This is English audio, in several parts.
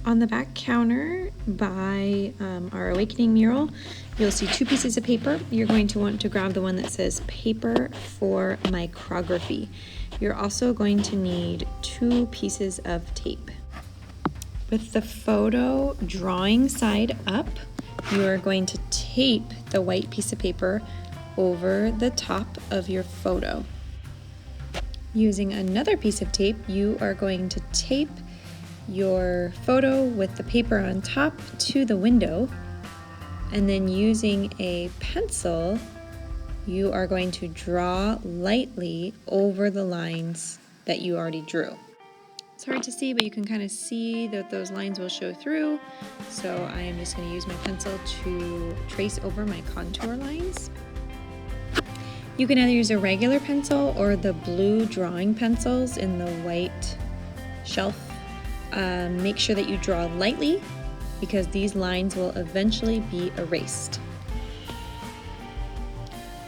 On the back counter by our Awakening mural, you'll see two pieces of paper. You're going to want to grab the one that says paper for micrography. You're also going to need 2 pieces of tape. With the photo drawing side up, you are going to tape the white piece of paper over the top of your photo. Using another piece of tape, you are going to tape your photo with the paper on top to the window, and then using a pencil you are going to draw lightly over the lines that you already drew. It's hard to see, but you can kind of see that those lines will show through, so I am just going to use my pencil to trace over my contour lines. You can either use a regular pencil or the blue drawing pencils in the white shelf. Make sure that you draw lightly because these lines will eventually be erased.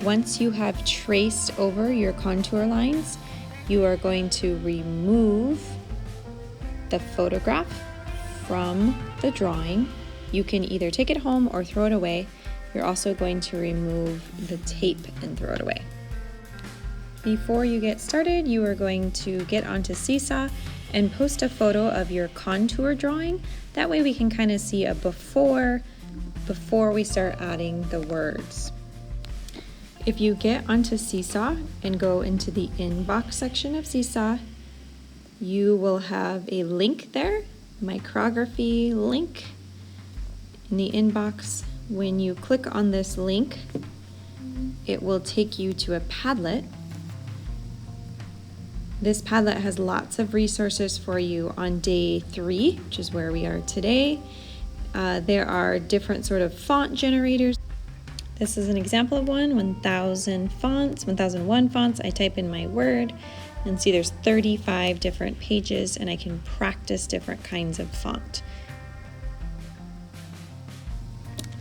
Once you have traced over your contour lines, you are going to remove the photograph from the drawing. You can either take it home or throw it away. You're also going to remove the tape and throw it away. Before you get started, you are going to get onto Seesaw and post a photo of your contour drawing. That way we can kind of see a before we start adding the words. If you get onto Seesaw and go into the inbox section of Seesaw, you will have a link there, micrography link in the inbox. When you click on this link, it will take you to a Padlet. This Padlet has lots of resources for you on day 3, which is where we are today. There are different sort of font generators. This is an example of one, 1000 fonts, 1001 fonts. I type in my word and see there's 35 different pages, and I can practice different kinds of font.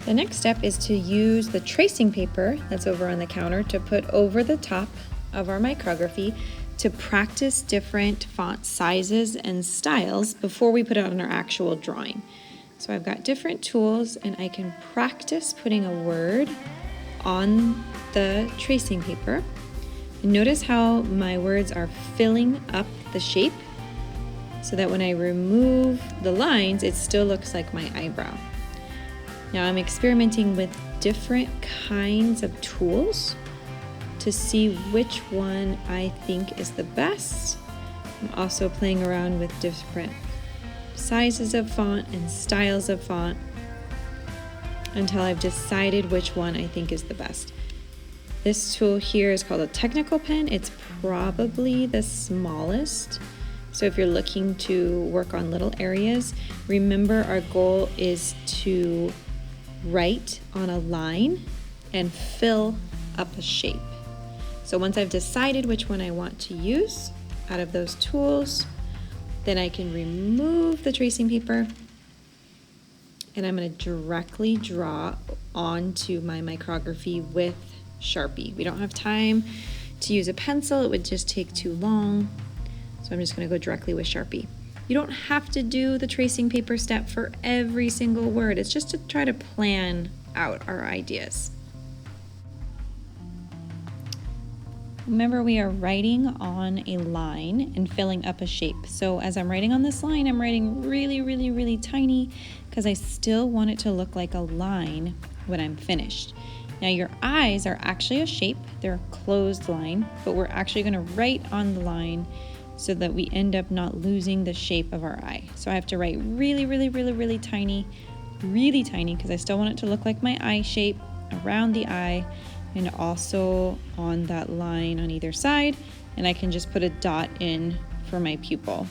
The next step is to use the tracing paper that's over on the counter to put over the top of our micrography to practice different font sizes and styles before we put it on our actual drawing. So I've got different tools and I can practice putting a word on the tracing paper. And notice how my words are filling up the shape so that when I remove the lines, it still looks like my eyebrow. Now I'm experimenting with different kinds of tools to see which one I think is the best. I'm also playing around with different sizes of font and styles of font until I've decided which one I think is the best. This tool here is called a technical pen. It's probably the smallest. So if you're looking to work on little areas, remember our goal is to write on a line and fill up a shape. So once I've decided which one I want to use out of those tools, then I can remove the tracing paper and I'm going to directly draw onto my micrography with Sharpie. We don't have time to use a pencil, it would just take too long. So I'm just going to go directly with Sharpie. You don't have to do the tracing paper step for every single word. It's just to try to plan out our ideas. Remember, we are writing on a line and filling up a shape. So as I'm writing on this line, I'm writing really, really, really tiny because I still want it to look like a line when I'm finished. Now your eyes are actually a shape. They're a closed line, but we're actually going to write on the line so that we end up not losing the shape of our eye. So I have to write really, really, really, really tiny because I still want it to look like my eye shape around the eye and also on that line on either side. And I can just put a dot in for my pupil.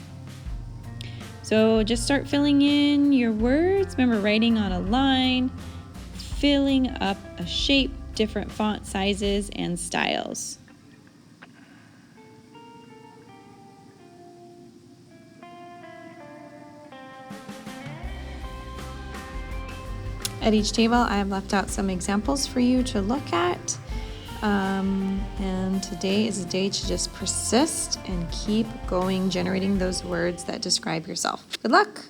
So just start filling in your words. Remember, writing on a line, filling up a shape, different font sizes and styles. At each table, I have left out some examples for you to look at. And today is a day to just persist and keep going, generating those words that describe yourself. Good luck.